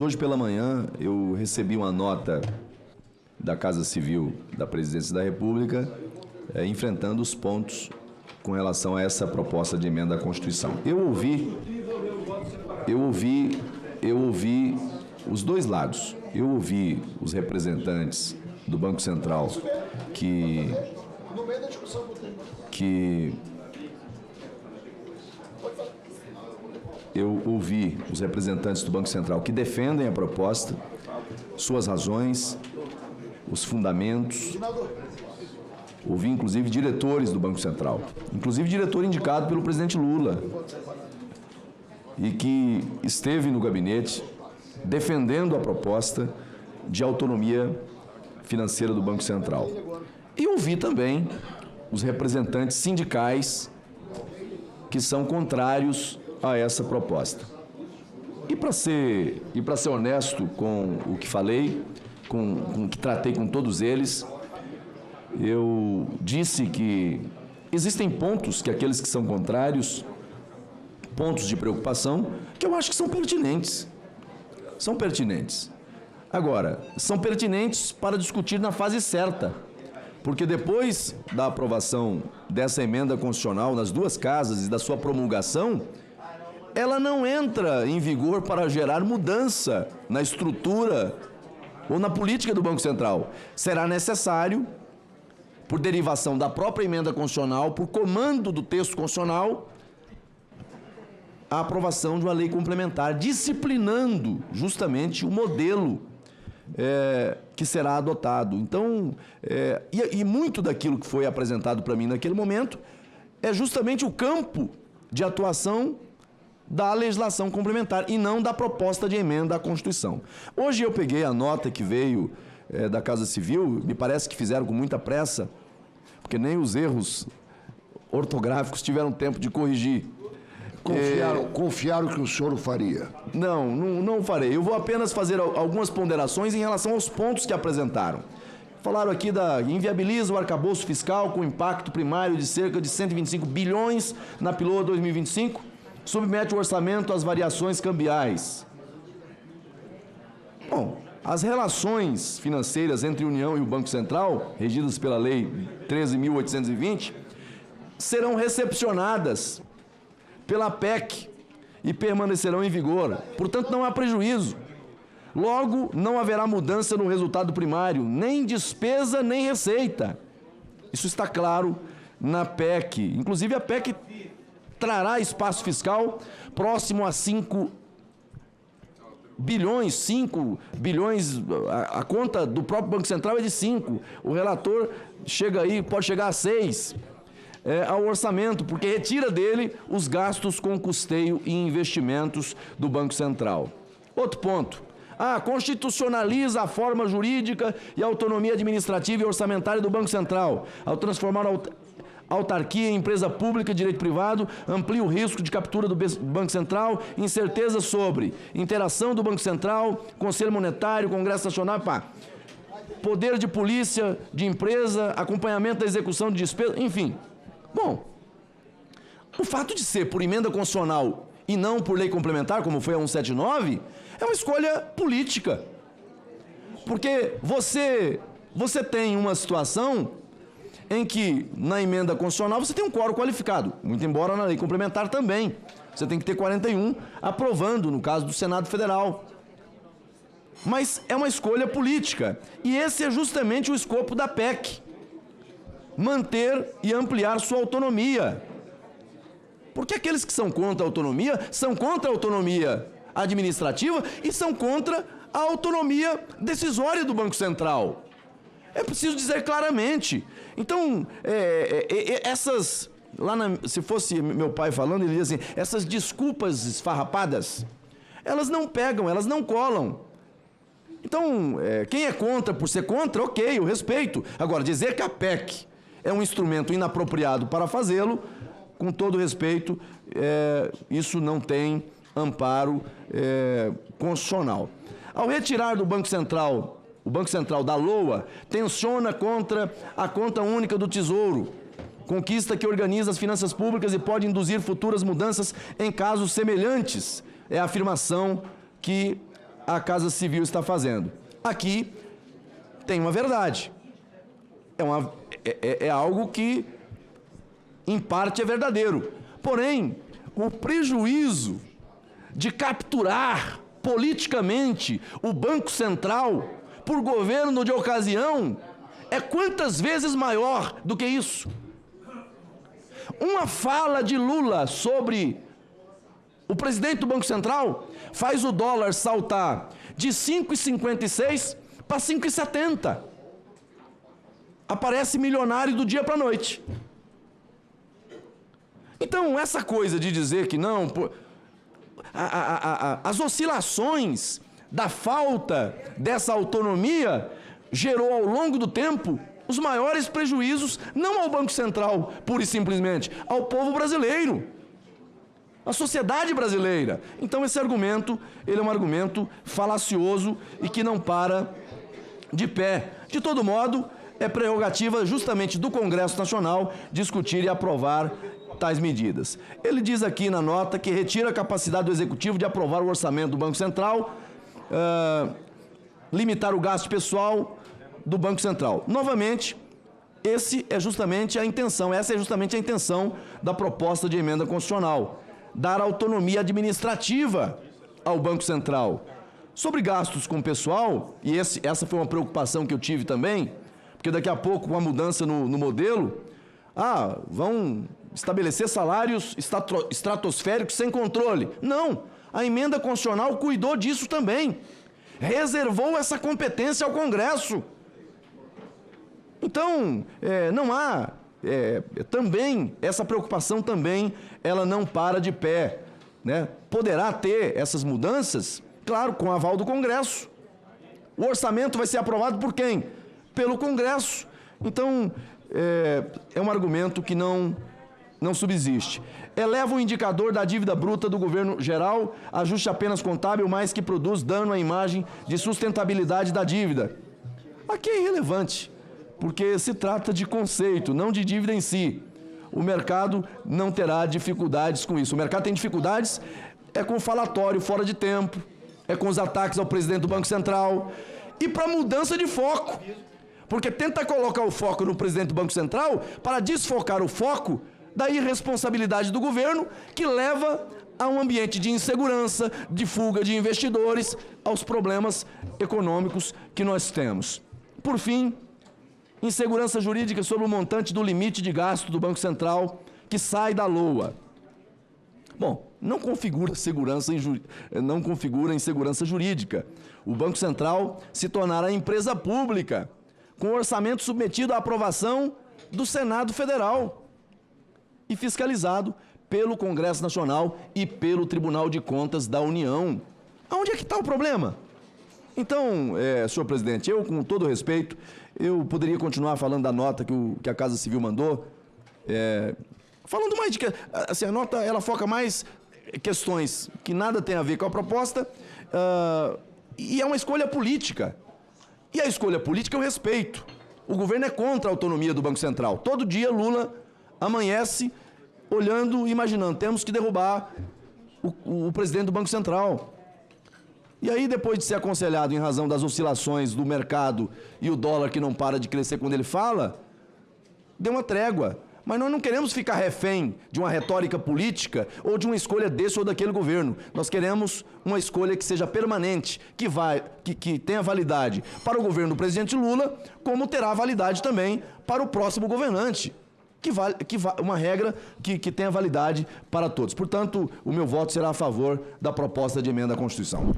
Hoje pela manhã eu recebi uma nota da Casa Civil da Presidência da República enfrentando os pontos com relação a essa proposta de emenda à Constituição. Eu ouvi os dois lados. Eu ouvi os representantes do Banco Central Eu ouvi os representantes do Banco Central que defendem a proposta, suas razões, os fundamentos. Ouvi, inclusive, diretores do Banco Central, inclusive diretor indicado pelo presidente Lula, e que esteve no gabinete defendendo a proposta de autonomia financeira do Banco Central. E ouvi também os representantes sindicais que são contrários a essa proposta. E para ser honesto com o que falei, com o que tratei com todos eles, eu disse que existem pontos que aqueles que são contrários, pontos de preocupação, que eu acho que são pertinentes. São pertinentes. Agora, são pertinentes para discutir na fase certa, porque depois da aprovação dessa emenda constitucional nas duas casas e da sua promulgação, ela não entra em vigor para gerar mudança na estrutura ou na política do Banco Central. Será necessário, por derivação da própria emenda constitucional, por comando do texto constitucional, a aprovação de uma lei complementar, disciplinando justamente o modelo que será adotado. Então, e muito daquilo que foi apresentado para mim naquele momento é justamente o campo de atuação da legislação complementar e não da proposta de emenda à Constituição. Hoje eu peguei a nota que veio da Casa Civil, me parece que fizeram com muita pressa, porque nem os erros ortográficos tiveram tempo de corrigir. Confiaram que o senhor o faria? Não farei. Eu vou apenas fazer algumas ponderações em relação aos pontos que apresentaram. Falaram aqui inviabiliza o arcabouço fiscal com impacto primário de cerca de 125 bilhões na PILOA 2025, submete o orçamento às variações cambiais. Bom, as relações financeiras entre a União e o Banco Central, regidas pela Lei 13.820, serão recepcionadas pela PEC e permanecerão em vigor. Portanto, não há prejuízo. Logo, não haverá mudança no resultado primário, nem despesa, nem receita. Isso está claro na PEC. Inclusive, a PEC trará espaço fiscal próximo a 5 bilhões, a conta do próprio Banco Central é de 5. O relator pode chegar a 6. Ao orçamento, porque retira dele os gastos com custeio e investimentos do Banco Central. Outro ponto. Constitucionaliza a forma jurídica e a autonomia administrativa e orçamentária do Banco Central, ao transformar a autarquia em empresa pública de direito privado, amplia o risco de captura do Banco Central, incerteza sobre interação do Banco Central, Conselho Monetário, Congresso Nacional, poder de polícia, de empresa, acompanhamento da execução de despesas, enfim. Bom, o fato de ser por emenda constitucional e não por lei complementar, como foi a 179, é uma escolha política. Porque você tem uma situação em que, na emenda constitucional, você tem um quórum qualificado, muito embora na lei complementar também. Você tem que ter 41 aprovando, no caso do Senado Federal. Mas é uma escolha política. E esse é justamente o escopo da PEC. Manter e ampliar sua autonomia. Porque aqueles que são contra a autonomia, são contra a autonomia administrativa e são contra a autonomia decisória do Banco Central. É preciso dizer claramente. Então, se fosse meu pai falando, ele dizia assim, essas desculpas esfarrapadas, elas não pegam, elas não colam. Então, quem é contra por ser contra, ok, eu respeito. Agora, dizer que a PEC é um instrumento inapropriado para fazê-lo, com todo respeito, isso não tem amparo constitucional. Ao retirar do Banco Central, o Banco Central da LOA, tensiona contra a conta única do Tesouro, conquista que organiza as finanças públicas e pode induzir futuras mudanças em casos semelhantes. É a afirmação que a Casa Civil está fazendo. Aqui tem uma verdade. É algo que, em parte, é verdadeiro. Porém, o prejuízo de capturar politicamente o Banco Central por governo de ocasião é quantas vezes maior do que isso. Uma fala de Lula sobre o presidente do Banco Central faz o dólar saltar de 5,56 para 5,70. Aparece milionário do dia para a noite. Então, essa coisa de dizer que não... as oscilações da falta dessa autonomia gerou ao longo do tempo os maiores prejuízos, não ao Banco Central, pura e simplesmente, ao povo brasileiro, à sociedade brasileira. Então esse argumento, ele é um argumento falacioso e que não para de pé. De todo modo, é prerrogativa justamente do Congresso Nacional discutir e aprovar tais medidas. Ele diz aqui na nota que retira a capacidade do Executivo de aprovar o orçamento do Banco Central, limitar o gasto pessoal do Banco Central. Novamente, essa é justamente a intenção da proposta de emenda constitucional, dar autonomia administrativa ao Banco Central. Sobre gastos com pessoal, e essa foi uma preocupação que eu tive também, porque daqui a pouco, com a mudança no modelo, vão estabelecer salários estratosféricos sem controle. Não, a emenda constitucional cuidou disso também, reservou essa competência ao Congresso. Então, não há, também, essa preocupação também, ela não para de pé, né? Poderá ter essas mudanças, claro, com aval do Congresso. O orçamento vai ser aprovado por quem? Pelo Congresso. Então, é um argumento que não subsiste. Eleva o indicador da dívida bruta do governo geral, ajuste apenas contábil, mas que produz dano à imagem de sustentabilidade da dívida. Aqui é irrelevante, porque se trata de conceito, não de dívida em si. O mercado não terá dificuldades com isso. O mercado tem dificuldades com o falatório fora de tempo, com os ataques ao presidente do Banco Central e para mudança de foco. Porque tenta colocar o foco no presidente do Banco Central para desfocar o foco da irresponsabilidade do governo, que leva a um ambiente de insegurança, de fuga de investidores, aos problemas econômicos que nós temos. Por fim, insegurança jurídica sobre o montante do limite de gasto do Banco Central, que sai da LOA. Bom, não configura insegurança jurídica. O Banco Central se tornará empresa pública, com orçamento submetido à aprovação do Senado Federal e fiscalizado pelo Congresso Nacional e pelo Tribunal de Contas da União. Aonde é que está o problema? Então, senhor presidente, eu, com todo respeito, eu poderia continuar falando da nota que a Casa Civil mandou, falando mais de que assim, a nota ela foca mais questões que nada tem a ver com a proposta, e é uma escolha política. E a escolha política eu respeito. O governo é contra a autonomia do Banco Central. Todo dia Lula amanhece olhando e imaginando, temos que derrubar o presidente do Banco Central. E aí, depois de ser aconselhado em razão das oscilações do mercado e o dólar que não para de crescer quando ele fala, deu uma trégua. Mas nós não queremos ficar refém de uma retórica política ou de uma escolha desse ou daquele governo. Nós queremos uma escolha que seja permanente, que tenha validade para o governo do presidente Lula, como terá validade também para o próximo governante. Uma regra que tenha validade para todos. Portanto, o meu voto será a favor da proposta de emenda à Constituição.